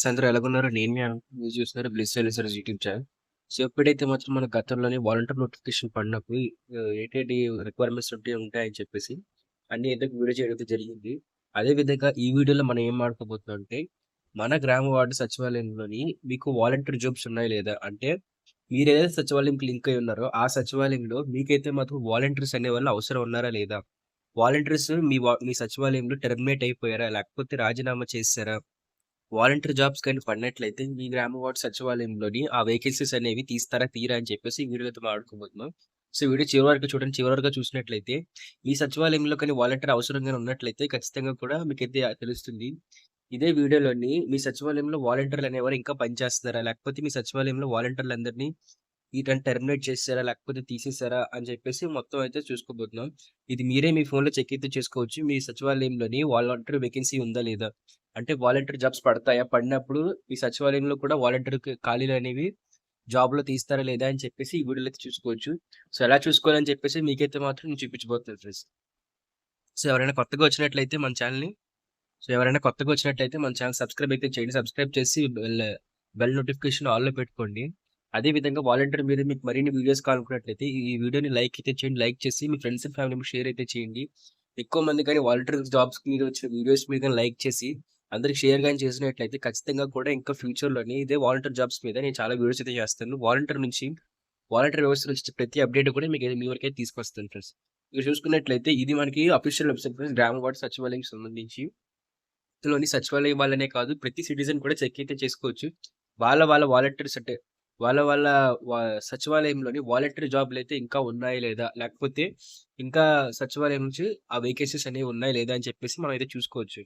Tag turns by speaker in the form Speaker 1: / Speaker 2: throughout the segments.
Speaker 1: So, అందరూ ఎలాగున్నారో నేను మీ మీరు చూస్తున్నారు bliss research YouTube channel. So, ఎప్పుడైతే మాత్రం మన గతంలోనే వాలంటీర్ నోటిఫికేషన్ పడినప్పుడు ఏటేటి రిక్వైర్మెంట్స్ ఉంటాయని చెప్పేసి అన్నీ ఏదో వీడియో చేయడం అయితే జరిగింది. అదే విధంగా ఈ వీడియోలో మనం ఏం మాట్లాడుకోబోతున్నాం అంటే, మన గ్రామ వార్డు సచివాలయంలోని మీకు వాలంటీర్ జాబ్స్ ఉన్నాయా లేదా? అంటే మీరేదైతే సచివాలయంకి లింక్ అయ్యి ఉన్నారో, ఆ సచివాలయంలో మీకైతే మాత్రం వాలంటీర్స్ అనేవాళ్ళు అవసరం ఉన్నారా లేదా? వాలంటీర్స్ మీ సచివాలయంలో టెర్మినేట్ అయిపోయారా? లేకపోతే రాజీనామా చేసేసారా? వాలంటీర్ జాబ్స్ కానీ పడినట్లయితే మీ గ్రామ వార్డ్ సచివాలయంలోని ఆ వేకెన్సీస్ అనేవి తీస్తారా? తీయరా? అని చెప్పేసి ఈ వీడియోలో అయితే మాట్లాడుకోబోతున్నాం. సో, వీడియో చివరి వరకు చూడండి. చివరి వరకు చూసినట్లయితే మీ సచివాలయంలో కానీ వాలంటీర్ అవసరంగా ఉన్నట్లయితే ఖచ్చితంగా కూడా మీకైతే తెలుస్తుంది. ఇదే వీడియోలోని మీ సచివాలయంలో వాలంటీర్లు అనేవారు ఇంకా పనిచేస్తున్నారా? లేకపోతే మీ సచివాలయంలో వాలంటీర్లందరినీ ఈటని టెర్మినేట్ చేసేసారా? లేకపోతే తీసేసారా? అని చెప్పేసి మొత్తం అయితే చూసుకోబోతున్నాం. ఇది మీరే మీ ఫోన్‌లో చెక్ అయితే చేసుకోవచ్చు. మీ సచివాలయంలోని వాలంటీర్ వేకెన్సీ ఉందా? లేదా? అంటే వాలంటీర్ జాబ్స్ పడతాయా? పడినప్పుడు మీ సచివాలయంలో కూడా వాలంటీర్‌కి ఖాళీలనేవి జాబ్‌లో తీస్తారా? లేదా? అని చెప్పేసి ఈ వీడియోలో అయితే చూసుకోవచ్చు. సో, ఎలా చూసుకోవాలని చెప్పేసి మీకైతే మాత్రం నేను చూపించబోతున్నాను ఫ్రెండ్స్. సో, ఎవరైనా కొత్తగా వచ్చినట్లయితే మన ఛానెల్‌ని ఎవరైనా కొత్తగా వచ్చినట్లయితే మన ఛానెల్ సబ్స్క్రైబ్ అయితే చేయండి. సబ్స్క్రైబ్ చేసి బెల్ నోటిఫికేషన్ ఆల్‌లో పెట్టుకోండి. అదే విధంగా వాలంటీర్ మీద మీకు మరిన్ని వీడియోస్ కావాలనుకున్నట్లయితే ఈ వీడియోని లైక్ అయితే చేయండి. లైక్ చేసి మీ friends and family members share అయితే చేయండి. ఎక్కువ మంది గాని వాలంటీర్ జాబ్స్ మీద వచ్చిన వీడియోస్ మీద గాని లైక్ చేసి అందరికి షేర్ గాని చేసినట్లయితే ఖచ్చితంగా కూడా ఇంకా ఫ్యూచర్‌లోని ఇదే వాలంటీర్ జాబ్స్ మీద నేను చాలా వీడియోస్ అయితే చేస్తాను. వాలంటీర్ వ్యవస్థ నుంచి ప్రతి అప్డేట్ కూడా మీ వరకైతే తీసుకొస్తాను ఫ్రెండ్స్. ఇక్కడ చూసుకున్నట్లయితే ఇది మనకి అఫీషియల్ వెబ్‌సైట్ ఫ్రెండ్స్. గ్రామ వార్డ్ సచివాలయంకి సంబంధించి. లోని సచివాలయం వాళ్ళనే కాదు ప్రతి సిటిజన్ కూడా చెక్ అయితే చేసుకోవచ్చు. వాళ్ళ వాలంటీర్స్ అంటే వాళ్ళ వా సచివాలయంలోని వాలంటీర్ జాబ్‌లయితే ఇంకా ఉన్నాయా లేదా? లేకపోతే ఇంకా సచివాలయం నుంచి ఆ వేకెన్సీస్ అనేవి ఉన్నాయా లేదా? అని చెప్పేసి మనం అయితే చూసుకోవచ్చు.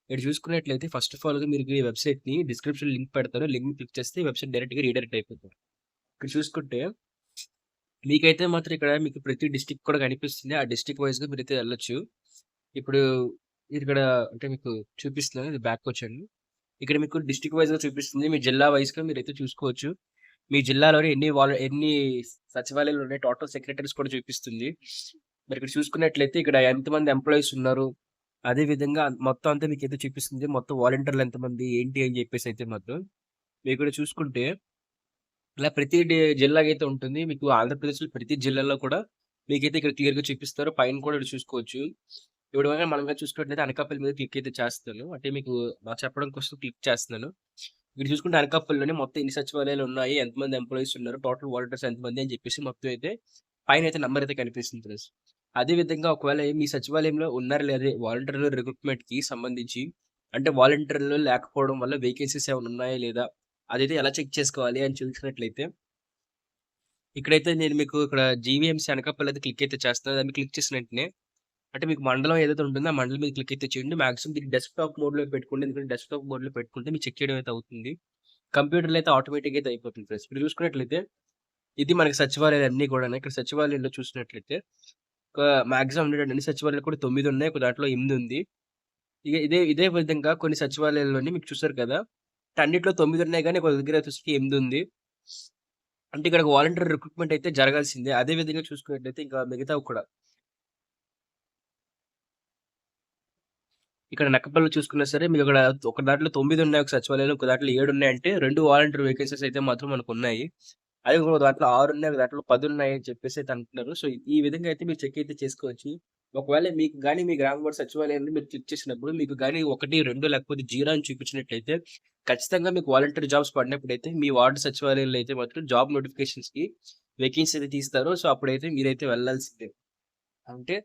Speaker 1: ఇక్కడ చూసుకున్నట్లయితే ఫస్ట్ ఆఫ్ ఆల్‌గా మీరు ఈ వెబ్‌సైట్‌ని డిస్క్రిప్షన్‌లో లింక్ పెడతాను. లింక్ క్లిక్ చేస్తే వెబ్‌సైట్ డైరెక్ట్‌గా రీడైరెక్ట్ అయిపోతుంది. ఇక్కడ చూసుకుంటే మీకైతే మాత్రం ఇక్కడ మీకు ప్రతి డిస్ట్రిక్ట్ కూడా కనిపిస్తుంది. ఆ డిస్ట్రిక్ట్ వైస్‌గా మీరైతే వెళ్ళొచ్చు. ఇప్పుడు ఇక్కడ అంటే మీకు చూపిస్తున్నాను. ఇది బ్యాక్‌కొచ్చేయండి. ఇక్కడ మీకు డిస్ట్రిక్ట్ వైస్‌గా చూపిస్తుంది. మీ జిల్లా వైస్‌గా మీరైతే చూసుకోవచ్చు. మీ జిల్లాలోని ఎన్ని సచివాలయాలున్నాయి, టోటల్ సెక్రటరీస్ కూడా చూపిస్తుంది. మరి ఇక్కడ చూసుకున్నట్లయితే ఇక్కడ ఎంతమంది ఎంప్లాయీస్ ఉన్నారు. అదే విధంగా మొత్తం అంతా మీకైతే చూపిస్తుంది. మొత్తం వాలంటీర్లు ఎంతమంది, ఏంటి అని చెప్పేసైతే మాత్రం మీరిక్కడ చూసుకుంటే ఇలా ప్రతి జిల్లాకైతే ఉంటుంది. మీకు ఆంధ్రప్రదేశ్‌లో ప్రతి జిల్లాలో కూడా మీకైతే ఇక్కడ క్లియర్‌గా చూపిస్తారు. పైన కూడా ఇక్కడ చూసుకోవచ్చు. ఇప్పుడు మనం గాని చూసుకున్నట్లయితే అనకాపల్లి మీద క్లిక్ అయితే చేస్తాను. అంటే మీకు నాకు చెప్పడం కోసం క్లిక్ చేస్తున్నాను. ఇక్కడ చూసుకుంటే అనకాపల్లిలోనే మొత్తం ఎన్ని సచివాలయాలు ఉన్నాయి, ఎంతమంది ఎంప్లాయీస్ ఉన్నారు, టోటల్ వాలంటీర్స్ ఎంతమంది అని చెప్పేసి మొత్తం అయితే పైనైతే నంబర్ అయితే కనిపిస్తుంది ఫ్రెండ్స్. అదే విధంగా ఒకవేళ మీ సచివాలయంలో ఉన్నారా లేదా వాలంటీర్‌ల రిక్రూట్‌మెంట్‌కి సంబంధించి అంటే వాలంటీర్‌లు లేకపోవడం వల్ల వేకెన్సీస్ ఏమైనా ఉన్నాయా లేదా? అదైతే ఎలా చెక్ చేసుకోవాలి అని చూసినట్లయితే ఇక్కడైతే నేను మీకు ఇక్కడ జీవీఎంసీ అనకాపల్లి అయితే క్లిక్ అయితే చేస్తున్నాను. దాన్ని క్లిక్ చేసిన వెంటనే అంటే మీకు మండలం ఏదైతే ఉంటుందో ఆ మండలం మీద క్లిక్ అయితే చేయండి. మాక్సిమం దీన్ని డెస్క్‌టాప్ మోడ్‌లో పెట్టుకోండి. ఎందుకంటే డెస్క్‌టాప్ మోడ్‌లో పెట్టుకుంటే మీరు చెక్ చేయడం అయితే అవుతుంది. కంప్యూటర్‌లో అయితే ఆటోమేటిక్‌గా అయితే అయిపోతుంది ఫ్రెండ్స్. ఇప్పుడు చూసుకున్నట్లయితే ఇది మనకి సచివాలయాలు అన్నీ కూడాను. ఇక్కడ సచివాలయంలో చూసినట్లయితే ఒక మాక్సిమం అన్ని సచివాలయాలు కూడా 9 ఉన్నాయి. ఒక దాంట్లో 8 ఉంది. ఇదే విధంగా కొన్ని సచివాలయాల్లోని మీకు చూసారు కదా! అన్నిట్లో 9 ఉన్నాయి గానీ ఒక దగ్గర వచ్చేసరికి 8 ఉంది. అంటే ఇక్కడ వాలంటీర్ రిక్రూట్‌మెంట్ అయితే జరగాల్సిందే. అదే విధంగా చూసుకున్నట్లయితే ఇంకా మిగతావి కూడా ఇక్కడ నక్కపల్లిలో చూసుకున్నా సరే మీకక్కడ ఒక దాంట్లో 9 ఉన్నాయి ఒక సచివాలయంలో, ఒక దాంట్లో 7 ఉన్నాయంటే 2 వాలంటీర్ వేకెన్సీస్ అయితే మాత్రం మనకున్నాయి. అదే ఇంకో దాంట్లో 6 ఉన్నాయి, ఒక దాంట్లో 10 ఉన్నాయి అని చెప్పేసి అయితే అంటున్నారు. సో, ఈ విధంగా అయితే మీరు చెక్ అయితే చేసుకోవచ్చు. ఒకవేళ మీకు గాని మీ గ్రామ వార్డ్ సచివాలయాన్ని మీరు క్లిక్ చేసినప్పుడు మీకు గాని 1, 2 లేకపోతే 0 అని చూపించినట్లయితే ఖచ్చితంగా మీకు వాలంటీర్ జాబ్స్ పడినప్పుడైతే మీ వార్డ్ సచివాలయంలో అయితే మాత్రం జాబ్ నోటిఫికేషన్స్‌కి వేకెన్సీ అయితే తీస్తారు. సో, అప్పుడైతే మీరైతే వెళ్ళాల్సిందే. అంటే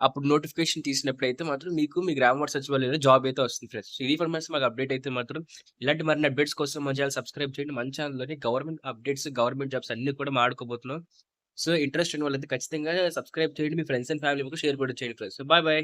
Speaker 1: అప్పుడు నోటిఫికేషన్ తీసినప్పుడైతే మాత్రం మీకు మీ గ్రామ వార్డ్ సచివాలయంలో జాబ్ అయితే వస్తుంది ఫ్రెండ్స్. ఈ ఇన్ఫర్మేషన్ మాకు అప్డేట్ అయితే మాత్రం ఇలాంటి మరిన్ని అప్డేట్స్ కోసం మన ఛానెల్ సబ్స్క్రైబ్ చేయండి. మన ఛానెల్‌లోని గవర్నమెంట్ అప్డేట్స్, గవర్నమెంట్ జాబ్స్ అన్నీ కూడా మాట్లాడుకోబోతున్నాం. సో, ఇంట్రెస్ట్ ఉన్న వాళ్ళైతే ఖచ్చితంగా సబ్స్క్రైబ్ చేయండి. మీ ఫ్రెండ్స్ అండ్ ఫ్యామిలీ మెంబర్స్‌కి షేర్ కూడా చేయండి ఫ్రెండ్స్. Bye bye.